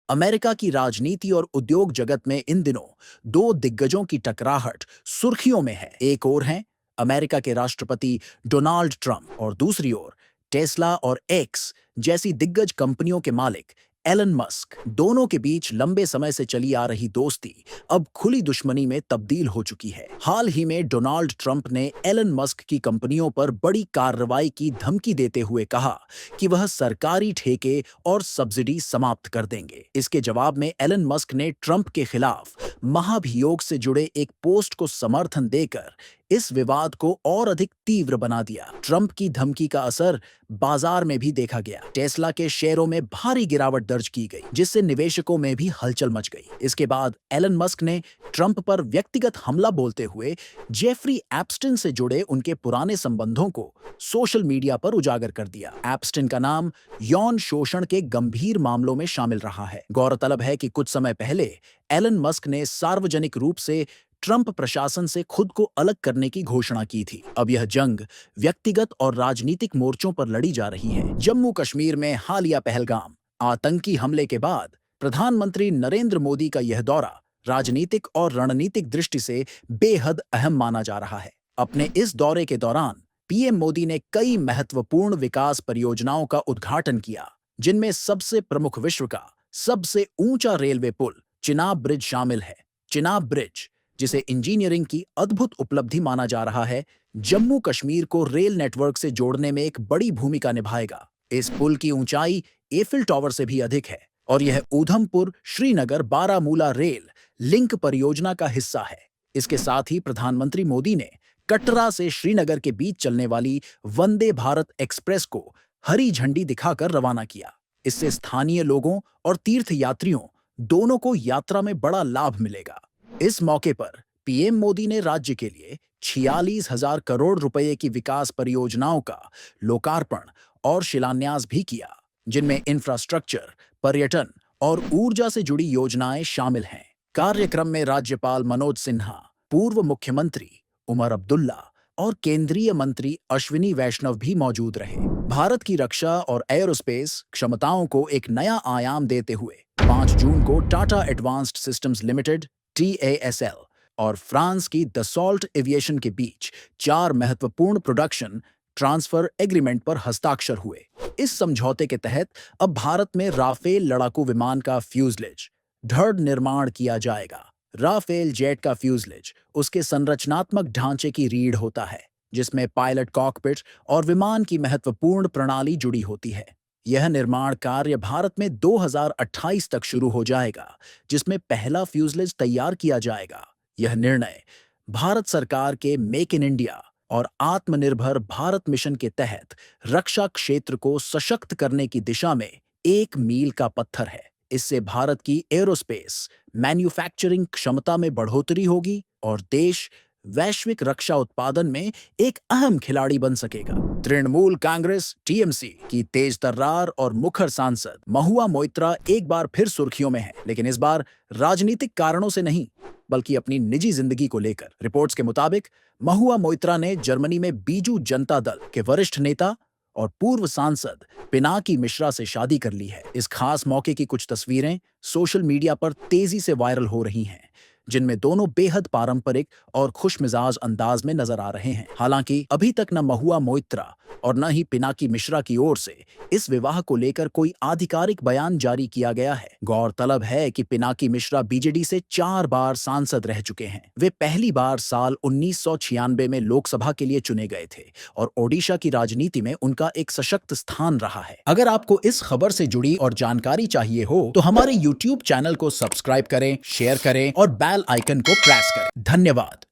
America की राजनीति और उद्योग जगत में इन दिनों दो दिग्गजों की टकराहट सुर्खियों में है। एक ओर हैं अमेरिका के राष्ट्रपति डोनाल्ड ट्रंप और दूसरी ओर टेस्ला और एक्स जैसी दिग्गज कंपनियों के मालिक एलन मस्क। दोनों के बीच लंबे समय से चली आ रही दोस्ती अब खुली दुश्मनी में तब्दील हो चुकी है। हाल ही में डोनाल्ड ट्रंप ने एलन मस्क की कंपनियों पर बड़ी कार्रवाई की धमकी देते हुए कहा कि वह सरकारी ठेके और सब्सिडी समाप्त कर देंगे। इसके जवाब में एलन मस्क ने ट्रंप के खिलाफ महाभियोग से जुड़े एक पोस्ट को समर्थन देकर इस विवाद को और अधिक तीव्र बना दिया। ट्रंप की धमकी का असर बाजार में भी देखा गया। टेस्ला के शेयरों में भारी गिरावट दर्ज की गई, जिससे निवेशकों में भी हलचल मच गई। इसके बाद एलन मस्क ने ट्रंप पर व्यक्तिगत हमला बोलते हुए जेफरी एप्स्टिन से जुड़े उनके पुराने संबंधों को सोशल मीडिया पर उजागर कर दिया। एप्स्टिन का नाम यौन शोषण के गंभीर मामलों में शामिल रहा है। गौरतलब है कि कुछ समय पहले एलन मस्क ने सार्वजनिक रूप से ट्रंप प्रशासन से खुद को अलग करने की घोषणा की थी। अब यह जंग व्यक्तिगत और राजनीतिक मोर्चों पर लड़ी जा रही है। जम्मू कश्मीर में हालिया पहलगाम आतंकी हमले के बाद प्रधानमंत्री नरेंद्र मोदी का यह दौरा राजनीतिक और रणनीतिक दृष्टि से बेहद अहम माना जा रहा है। अपने इस दौरे के दौरान पीएम मोदी ने कई महत्वपूर्ण विकास परियोजनाओं का उद्घाटन किया, जिनमें सबसे प्रमुख विश्व का सबसे ऊंचा रेलवे पुल चिनाब ब्रिज शामिल है। चिनाब ब्रिज, जिसे इंजीनियरिंग की अद्भुत उपलब्धि माना जा रहा है, जम्मू कश्मीर को रेल नेटवर्क से जोड़ने में एक बड़ी भूमिका निभाएगा। इस पुल की ऊंचाई एफिल टावर से भी अधिक है और यह ऊधमपुर श्रीनगर बारामूला रेल लिंक परियोजना का हिस्सा है। इसके साथ ही प्रधानमंत्री मोदी ने कटरा से श्रीनगर के बीच चलने वाली वंदे भारत एक्सप्रेस को हरी झंडी दिखाकर रवाना किया। इससे स्थानीय लोगों और तीर्थयात्रियों दोनों को यात्रा में बड़ा लाभ मिलेगा। इस मौके पर पीएम मोदी ने राज्य के लिए 46,000 करोड़ रुपए की विकास परियोजनाओं का लोकार्पण और शिलान्यास भी किया, जिनमें इंफ्रास्ट्रक्चर, पर्यटन और ऊर्जा से जुड़ी योजनाएं शामिल हैं। कार्यक्रम में राज्यपाल मनोज सिन्हा, पूर्व मुख्यमंत्री उमर अब्दुल्ला और केंद्रीय मंत्री अश्विनी वैष्णव भी मौजूद रहे। भारत की रक्षा और एयरोस्पेस क्षमताओं को एक नया आयाम देते हुए 5 जून को Tata advanced systems limited TASL और फ्रांस की दसॉल्ट एविएशन के बीच 4 महत्वपूर्ण प्रोडक्शन ट्रांसफर एग्रीमेंट पर हस्ताक्षर हुए। इस समझौते के तहत अब भारत में राफेल लड़ाकू विमान का फ्यूजलेज दृढ़ निर्माण किया जाएगा। राफेल जेट का फ्यूजलेज उसके संरचनात्मक ढांचे की रीढ़ होता है, जिसमें पायलट कॉकपिट और विमान की महत्वपूर्ण प्रणाली जुड़ी होती है। यह निर्माण कार्य भारत में 2028 तक शुरू हो जाएगा, जिसमें पहला फ्यूजलेज तैयार किया जाएगा। यह निर्णय भारत सरकार के मेक इन इंडिया और आत्मनिर्भर भारत मिशन के तहत रक्षा क्षेत्र को सशक्त करने की दिशा में एक मील का पत्थर है। इससे भारत की एरोस्पेस मैन्युफैक्चरिंग क्षमता में बढ़ोतरी होगी और देश वैश्विक रक्षा उत्पादन में एक अहम खिलाड़ी बन सकेगा। तृणमूल कांग्रेस TMC की तेज तर्रार और मुखर सांसद महुआ मोइत्रा एक बार फिर सुर्खियों में है, लेकिन इस बार राजनीतिक कारणों से नहीं, बल्कि अपनी निजी जिंदगी को लेकर। रिपोर्ट्स के मुताबिक महुआ मोइत्रा ने जर्मनी में बीजू जनता दल के वरिष्ठ नेता और पूर्व सांसद पिनाकी मिश्रा से शादी कर ली है। इस खास मौके की कुछ तस्वीरें सोशल मीडिया पर तेजी से वायरल हो रही हैं, जिनमें दोनों बेहद पारंपरिक और खुशमिजाज अंदाज में नजर आ रहे हैं। हालांकि अभी तक न महुआ मोइत्रा और न ही पिनाकी मिश्रा की ओर से इस विवाह को लेकर कोई आधिकारिक बयान जारी किया गया है। गौरतलब है कि पिनाकी मिश्रा बीजेडी से 4 बार सांसद रह चुके हैं। वे पहली बार साल 1996 में लोकसभा के लिए चुने गए थे और ओडिशा की राजनीति में उनका एक सशक्त स्थान रहा है। अगर आपको इस खबर से जुड़ी और जानकारी चाहिए हो तो हमारे YouTube चैनल को सब्सक्राइब करें, शेयर करें और बेल आइकन को प्रेस करें। धन्यवाद।